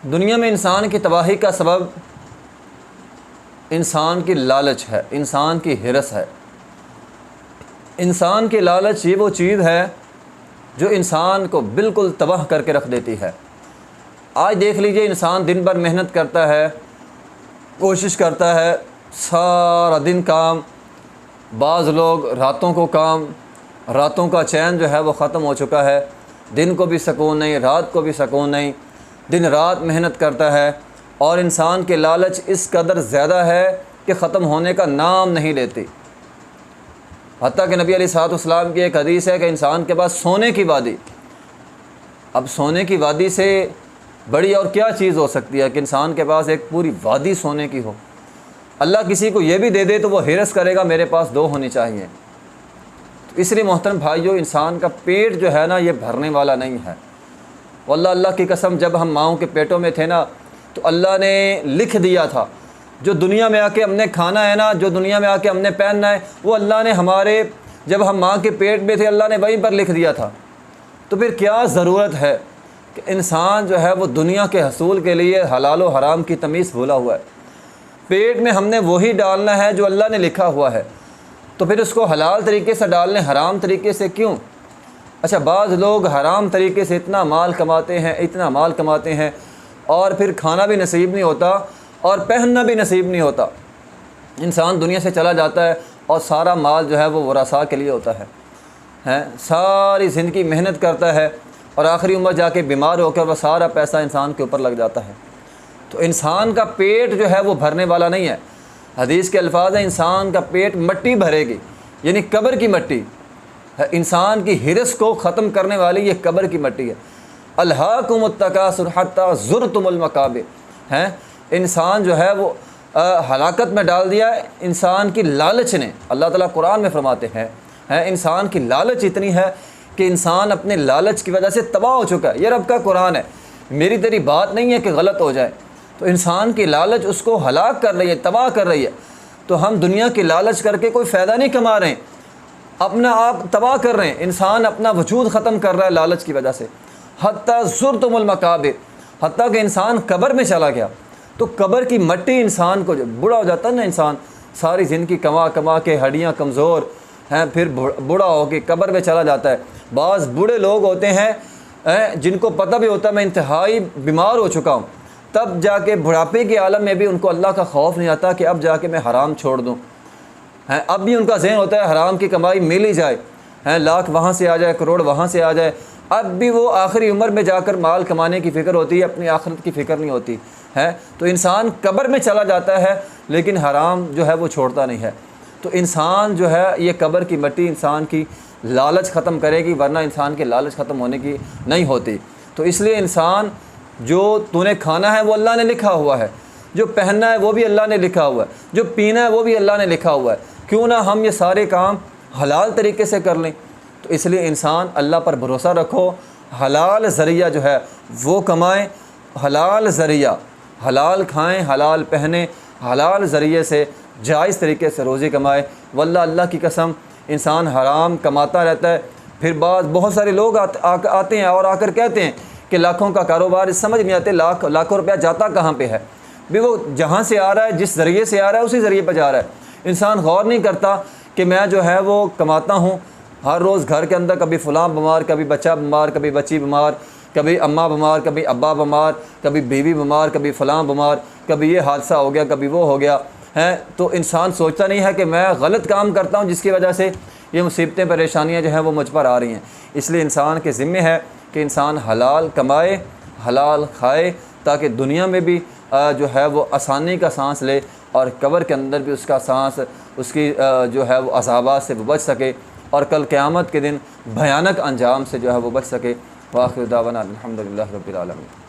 दुनिया में इंसान की तबाही का सबब इंसान की लालच है, इंसान की हिरस है। इंसान की लालच ये वो चीज़ है जो इंसान को बिल्कुल तबाह करके रख देती है। आज देख लीजिए, इंसान दिन भर मेहनत करता है, कोशिश करता है, सारा दिन काम, बाज़ लोग रातों को काम, रातों का चैन जो है वो ख़त्म हो चुका है, दिन को भी सुकून नहीं, रात को भी सुकून नहीं, दिन रात मेहनत करता है। और इंसान के लालच इस कदर ज़्यादा है कि ख़त्म होने का नाम नहीं लेती। हत्ता कि नबी अलैहिस्सलाम की एक हदीस है कि इंसान के पास सोने की वादी, अब सोने की वादी से बड़ी और क्या चीज़ हो सकती है कि इंसान के पास एक पूरी वादी सोने की हो। अल्लाह किसी को ये भी दे दे तो वो हिरस करेगा मेरे पास दो होनी चाहिए। तो इसलिए मोहतरम भाइयों, इंसान का पेट जो है ना ये भरने वाला नहीं है। वल्लाह अल्लाह की कसम, जब हम माँओं के पेटों में थे ना तो अल्लाह ने लिख दिया था, जो दुनिया में आके हमने खाना है ना, जो दुनिया में आके हमने पहनना है, वो अल्लाह ने हमारे, जब हम माँ के पेट में थे अल्लाह ने वहीं पर लिख दिया था। तो फिर क्या ज़रूरत है कि इंसान जो है वो दुनिया के हसूल के लिए हलाल व हराम की तमीज़ भूला हुआ है। पेट में हमने वही डालना है जो अल्लाह ने लिखा हुआ है, तो फिर उसको हलाल तरीके से डालने, हराम तरीके से क्यों? अच्छा, बाज़ लोग हराम तरीके से इतना माल कमाते हैं, इतना माल कमाते हैं, और फिर खाना भी नसीब नहीं होता और पहनना भी नसीब नहीं होता। इंसान दुनिया से चला जाता है और सारा माल जो है वो वरासा के लिए होता है, सारी ज़िंदगी मेहनत करता है और आखिरी उम्र जाके बीमार होकर वह सारा पैसा इंसान के ऊपर लग जाता है। तो इंसान का पेट जो है वो भरने वाला नहीं है। हदीस के अल्फाज हैं, इंसान का पेट मट्टी भरेगी, यानी कब्र की मट्टी है। इंसान की हिरस को ख़त्म करने वाली ये कब्र की मट्टी है। अल्हाकुमुत्तकासुर हत्ता ज़ुरतुमुल मकाबिर हैं। इंसान जो है वो हलाकत में डाल दिया है इंसान की लालच ने। अल्लाह ताला कुरान में फरमाते हैं इंसान की लालच इतनी है कि इंसान अपने लालच की वजह से तबाह हो चुका है। ये रब का कुरान है, मेरी तेरी बात नहीं है कि गलत हो जाए। तो इंसान की लालच उसको हलाक कर रही है, तबाह कर रही है। तो हम दुनिया की लालच करके कोई फ़ायदा नहीं कमा रहे हैं, अपना आप तबाह कर रहे हैं। इंसान अपना वजूद ख़त्म कर रहा है लालच की वजह से। हत्ता ज़ुरतुमुल मकाबिर, हत्ता कि इंसान कब्र में चला गया। तो कब्र की मट्टी इंसान को, जब बूढ़ा हो जाता है ना इंसान, सारी ज़िंदगी कमा कमा के हड्डियाँ कमज़ोर हैं, फिर बूढ़ा हो के कब्र में चला जाता है। बाज़ बूढ़े लोग होते हैं जिनको पता भी होता है मैं इंतहाई बीमार हो चुका हूँ, तब जाके बुढ़ापे के आलम में भी उनको अल्लाह का खौफ नहीं आता कि अब जाके मैं हराम छोड़ दूँ। अब भी उनका ज़हन होता है हराम की कमाई मिल ही जाए, लाख वहाँ से आ जाए, करोड़ वहाँ से आ जाए। अब भी वो आखिरी उम्र में जाकर माल कमाने की फ़िक्र होती है, अपनी आखिरत की फ़िक्र नहीं होती है। तो इंसान कब्र में चला जाता है लेकिन हराम जो है वो छोड़ता नहीं है। तो इंसान जो है, ये कब्र की मट्टी इंसान की लालच ख़त्म करेगी, वरना इंसान की लालच ख़त्म होने की नहीं होती। तो इसलिए इंसान, जो तूने खाना है वो अल्लाह ने लिखा हुआ है, जो पहनना है वो भी अल्लाह ने लिखा हुआ है, जो पीना है वो भी अल्लाह ने लिखा हुआ है। क्यों ना हम ये सारे काम हलाल तरीके से कर लें। तो इसलिए इंसान अल्लाह पर भरोसा रखो, हलाल ज़रिया जो है वो कमाएं, हलाल ज़रिया, हलाल खाएं, हलाल पहने, हलाल ज़रिए से जायज़ तरीके से रोज़ी कमाए। वल्लाह अल्लाह की कसम, इंसान हराम कमाता रहता है। फिर बहुत सारे लोग आते हैं और आकर कहते हैं कि लाखों का कारोबार, समझ नहीं आते लाखों रुपया जाता कहाँ पे है भी। वो जहाँ से आ रहा है, जिस ज़रिए से आ रहा है उसी ज़रिए पर जा रहा है। इंसान गौर नहीं करता कि मैं जो है वो कमाता हूँ, हर रोज़ घर के अंदर कभी फ़लाँ बीमार, कभी बच्चा बीमार, कभी बच्ची बीमार, कभी अम्मा बीमार, कभी अब्बा बीमार, कभी बीवी बीमार, कभी फ़लाँ बीमार, कभी ये हादसा हो गया, कभी वो हो गया है। तो इंसान सोचता नहीं है कि मैं गलत काम करता हूँ जिसकी वजह से ये मुसीबतें, परेशानियाँ जो हैं वो मुझ पर आ रही हैं। इसलिए इंसान के ज़िम्मे है कि इंसान हलाल कमाए, हलाल खाए, ताकि दुनिया में भी जो है वो आसानी का सांस ले और कब्र के अंदर भी उसका सांस, उसकी जो है वो अज़ाबात से वो बच सके और कल क़यामत के दिन भयानक अंजाम से जो है वो बच सके। वाखिर दावाना अल्हम्दुलिल्लाहि रब्बिल आलमीन।